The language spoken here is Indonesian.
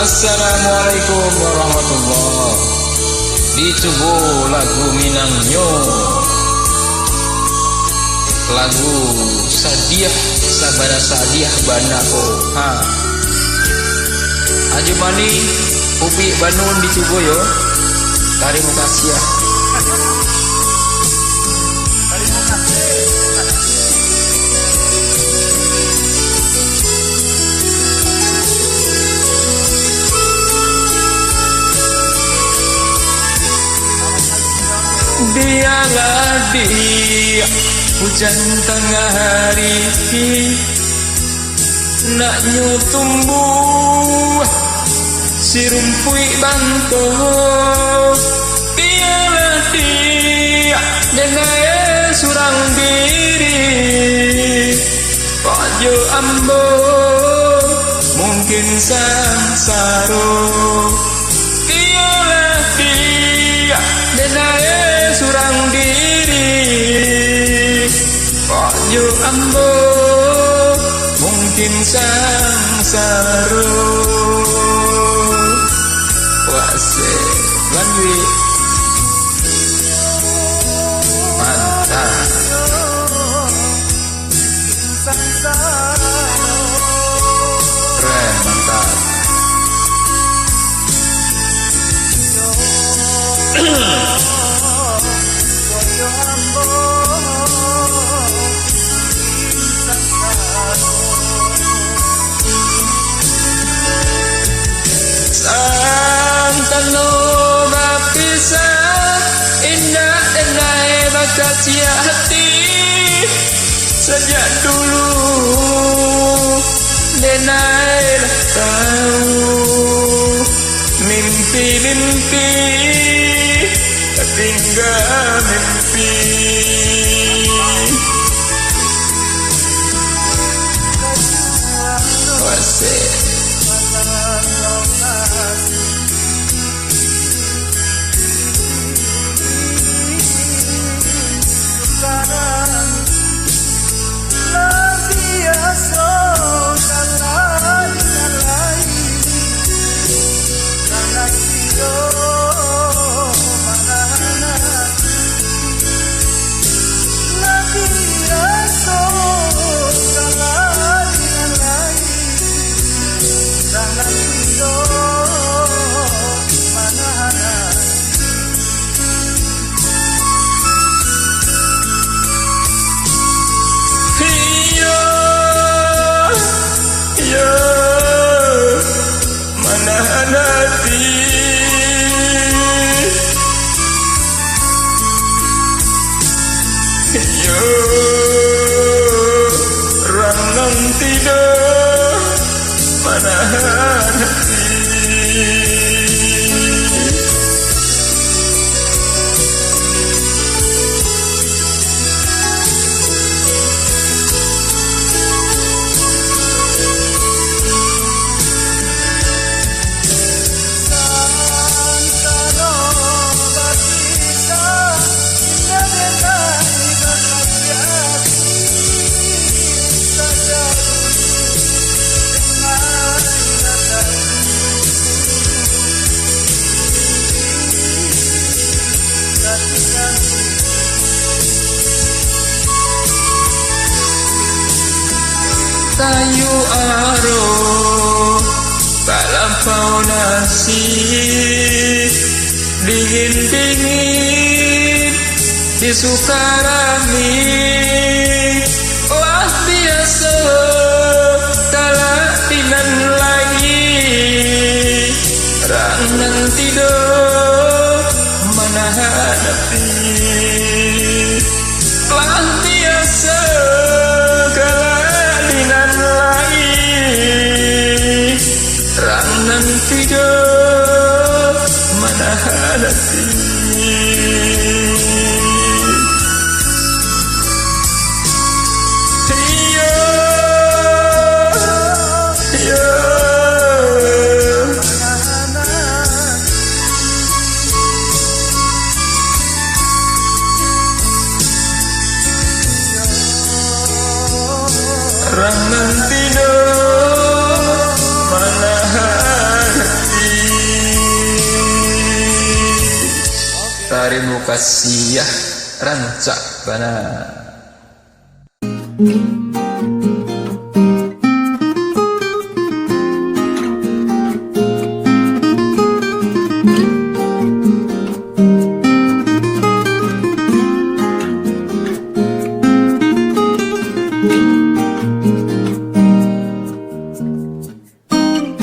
Assalamualaikum warahmatullah. Dicoba lagu Minangnya, lagu Sadiah sabana Sadiah banako ha aja mani upi Banun dicoba yo. Terima kasih ya. Terima kasih. Dialah dia hujan tengah hari nak tumbuh si rumpui bantuh. Dialah dia jenaya surang diri Pajo ambo mungkin sangsaro. Dialah dia jenaya surang diri Pajo ambo mungkin sangsaro. Wase lanwi mantap keren mantap. Sia hati sejak dulu denai tahu mimpi-mimpi tinggal mimpi. Wasih tayu aro balampau nasi dingin-dingin di Sukarami. Wah biasa talatinan lagi rang nanti do mana hadapi. Wah biasa tidur mana hadapi. Terima kasih ya rancak bana.